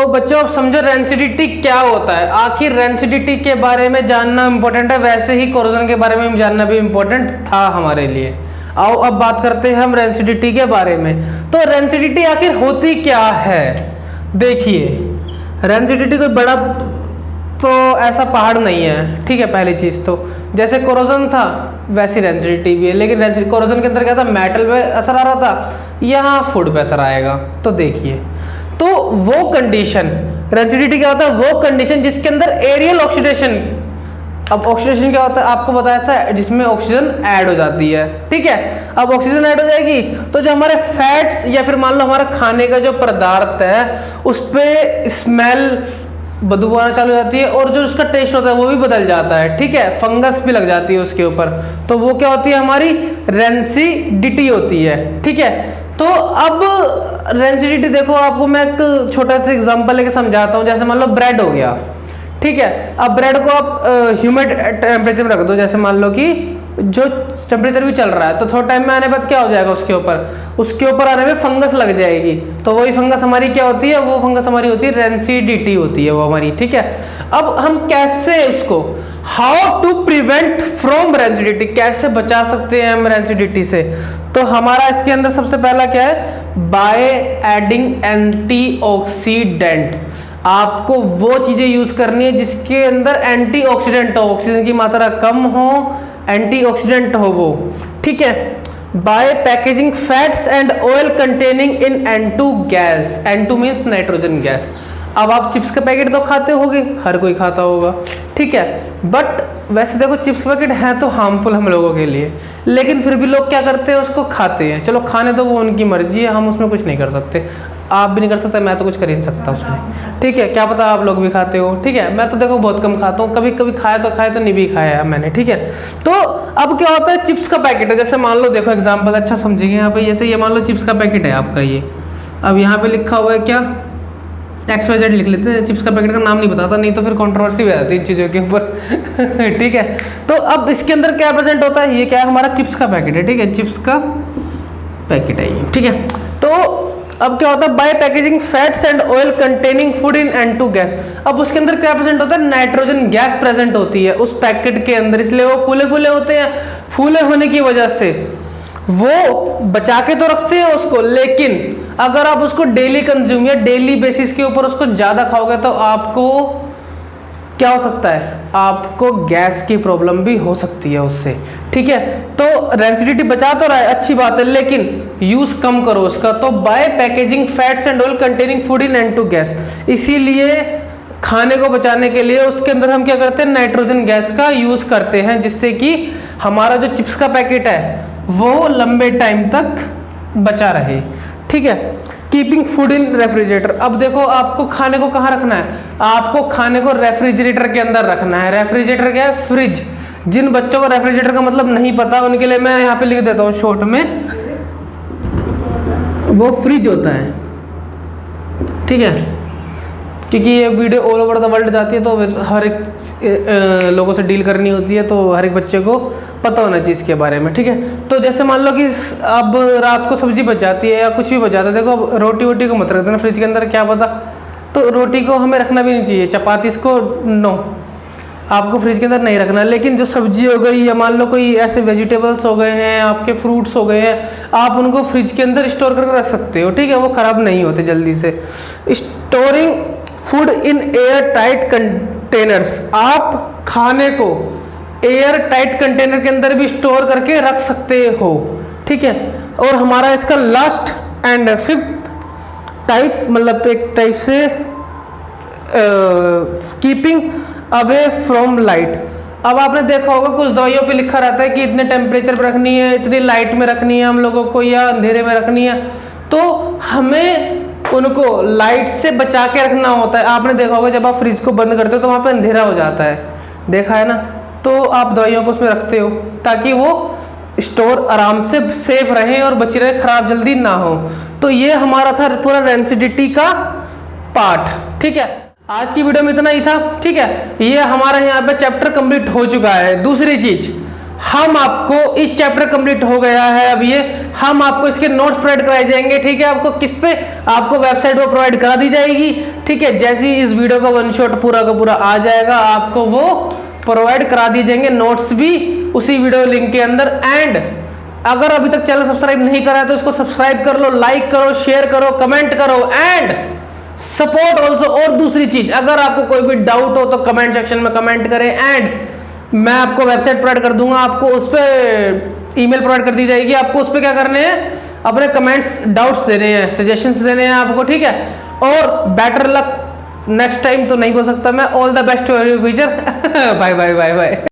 तो बच्चों अब समझो रेंसिडिटी क्या होता है। आखिर रेंसिडिटी के बारे में जानना इंपॉर्टेंट है, वैसे ही कोरोजन के बारे में जानना भी इंपॉर्टेंट था हमारे लिए। आओ अब बात करते हैं हम रेंसिडिटी के बारे में। तो रेंसिडिटी आखिर होती क्या है? देखिए, रेंसिडिटी कोई बड़ा तो ऐसा पहाड़ नहीं है, ठीक है। पहली चीज़ तो जैसे कोरोजन था वैसी रेंसिडिटी भी है, लेकिन कोरोजन के अंदर क्या था, मेटल पे असर आ रहा था, यहाँ फूड पे असर आएगा। तो देखिए, तो वो कंडीशन, रेंसिडिटी क्या होता है, वो कंडीशन जिसके अंदर एरियल ऑक्सीडेशन, अब ऑक्सीडेशन क्या होता है आपको बताया था, जिसमें ऑक्सीजन ऐड हो जाती है, ठीक है। अब ऑक्सीजन ऐड हो जाएगी तो जो हमारे फैट्स या फिर मान लो हमारा खाने का जो पदार्थ है उस पर स्मेल, बदबू आना चालू हो जाती है, और जो उसका टेस्ट होता है वो भी बदल जाता है, ठीक है। फंगस भी लग जाती है उसके ऊपर, तो वो क्या होती है, हमारी रेंसिडिटी होती है, ठीक है। तो अब रेंसिडिटी देखो, आपको मैं एक छोटा सा एग्जांपल लेके समझाता हूँ। जैसे मान लो ब्रेड हो गया, ठीक है। अब ब्रेड को आप ह्यूमिड टेम्परेचर में रख दो, जैसे मान लो कि जो टेम्परेचर भी चल रहा है, तो थोड़ा टाइम में आने बाद क्या हो जाएगा, उसके ऊपर आने में फंगस लग जाएगी। तो वही फंगस हमारी क्या होती है, वो फंगस हमारी होती है रेंसिडिटी होती है वो हमारी, ठीक है। अब हम कैसे उसको, how to prevent from rancidity, कैसे बचा सकते हैं हम रेंसिडिटी से? तो हमारा इसके अंदर सबसे पहला क्या है, बाय एडिंग एंटीऑक्सीडेंट। आपको वो चीजें यूज करनी है जिसके अंदर एंटीऑक्सीडेंट हो, ऑक्सीजन की मात्रा कम हो, एंटीऑक्सीडेंट हो वो, ठीक है। By packaging fats and oil containing in N2 gas, N2 means nitrogen gas. अब आप चिप्स का पैकेट तो खाते होगे, हर कोई खाता होगा, ठीक है। बट वैसे देखो, चिप्स का पैकेट है तो हार्मफुल हम लोगों के लिए, लेकिन फिर भी लोग क्या करते हैं, उसको खाते हैं। चलो खाने तो वो उनकी मर्जी है, हम उसमें कुछ नहीं कर सकते, आप भी नहीं कर सकते, मैं तो कुछ कर ही नहीं सकता उसमें, ठीक है। क्या पता आप लोग भी खाते हो, ठीक है। मैं तो देखो बहुत कम खाता हूँ, कभी कभी खाया तो नहीं भी खाया है मैंने, ठीक है। तो अब क्या होता है, चिप्स का पैकेट है, जैसे मान लो, देखो एग्जाम्पल अच्छा समझेंगे यहाँ पे। जैसे ये मान लो चिप्स का पैकेट है आपका ये, अब यहाँ पे लिखा हुआ है क्या, XYZ लिख लेते हैं। चिप्स का पैकेट का नाम नहीं बताता, नहीं तो फिर कंट्रोवर्सी हो जाती है इन चीज़ों के ऊपर ठीक है। तो अब इसके अंदर क्या प्रेजेंट होता है, ये क्या है, हमारा चिप्स का पैकेट है, ठीक है। चिप्स का पैकेट है ये, ठीक है। तो अब क्या होता है, by packaging fats and oil containing food in N2 gas. अब उसके अंदर क्या प्रेजेंट होता है, नाइट्रोजन गैस प्रेजेंट होती है उस पैकेट के अंदर, इसलिए वो फूले फूले होते हैं। फूले होने की वजह से वो बचा के तो रखते हैं उसको, लेकिन अगर आप उसको डेली कंज्यूम या डेली बेसिस के ऊपर उसको ज्यादा खाओगे तो आपको क्या हो सकता है, आपको गैस की प्रॉब्लम भी हो सकती है उससे, ठीक है। तो रेंसिडिटी बचा तो रहा है, अच्छी बात है, लेकिन यूज कम करो उसका। तो by packaging fats and oil containing food in N2 gas, इसीलिए खाने को बचाने के लिए उसके अंदर हम क्या करते हैं, नाइट्रोजन गैस का यूज करते हैं, जिससे कि हमारा जो चिप्स का पैकेट है वो लंबे टाइम तक बचा रहे, ठीक है। Keeping food in refrigerator. अब देखो, आपको खाने को कहाँ रखना है, आपको खाने को रेफ्रिजरेटर के अंदर रखना है। रेफ्रिजरेटर क्या है, फ्रिज। जिन बच्चों को रेफ्रिजरेटर का मतलब नहीं पता उनके लिए मैं यहाँ पे लिख देता हूँ शॉर्ट में, वो फ्रिज होता है, ठीक है। क्योंकि ये video all over the world जाती है, तो हर एक लोगों से डील करनी होती है, तो हर एक बच्चे को पता होना चाहिए इसके बारे में, ठीक है। तो जैसे मान लो कि अब रात को सब्जी बच जाती है या कुछ भी बच जाता है, देखो अब रोटी वोटी को मत रख देना फ्रिज के अंदर, क्या पता। तो रोटी को हमें रखना भी नहीं चाहिए, चपाती इसको नो, आपको फ्रिज के अंदर नहीं रखना। लेकिन जो सब्जी हो गई या मान लो कोई ऐसे वेजिटेबल्स हो गए हैं, आपके फ्रूट्स हो गए हैं, आप उनको फ्रिज के अंदर स्टोर करके रख सकते हो, ठीक है। वो खराब नहीं होते जल्दी से। Storing food in air tight containers, आप खाने को एयर टाइट कंटेनर के अंदर भी स्टोर करके रख सकते हो, ठीक है। और हमारा इसका लास्ट एंड फिफ्थ टाइप, मतलब एक टाइप से कीपिंग अवे फ्रॉम लाइट। अब आपने देखा होगा कुछ दवाइयों पे लिखा रहता है कि इतने टेम्परेचर पर रखनी है, इतनी लाइट में रखनी है हम लोगों को, या अंधेरे में रखनी है। तो हमें उनको लाइट से बचा के रखना होता है। आपने देखा होगा जब आप फ्रिज को बंद करते हो तो वहाँ पे अंधेरा हो जाता है, देखा है ना। तो आप दवाइयों को उसमें रखते हो ताकि वो स्टोर आराम से सेफ रहे और बची रहे, खराब जल्दी ना हो। तो ये हमारा था पूरा रेंसिडिटी का पार्ट, ठीक है। आज की वीडियो में इतना ही था, ठीक है। ये हमारा यहाँ पे चैप्टर कंप्लीट हो चुका है। दूसरी चीज, हम आपको इस चैप्टर कंप्लीट हो गया है अब ये, हम आपको इसके नोट्स प्रोवाइड कराए जाएंगे, ठीक है। आपको किस पे, आपको वेबसाइट पर प्रोवाइड करा दी जाएगी, ठीक है। जैसे ही इस वीडियो का वन शॉट पूरा का पूरा आ जाएगा आपको वो प्रोवाइड करा दिए जाएंगे, नोट्स भी उसी वीडियो लिंक के अंदर। एंड अगर अभी तक चैनल सब्सक्राइब नहीं करा है तो इसको सब्सक्राइब कर लो, लाइक करो, शेयर करो, कमेंट करो एंड सपोर्ट ऑल्सो। और दूसरी चीज, अगर आपको कोई भी डाउट हो तो कमेंट सेक्शन में कमेंट करें एंड मैं आपको वेबसाइट प्रोवाइड कर दूंगा, आपको उस पर ईमेल प्रोवाइड कर दी जाएगी। आपको उस पर क्या करने हैं, अपने कमेंट्स, डाउट्स देने हैं, सजेशंस देने हैं आपको, ठीक है। और बेटर लक नेक्स्ट टाइम तो नहीं बोल सकता मैं, all the best to your future. Bye bye bye bye.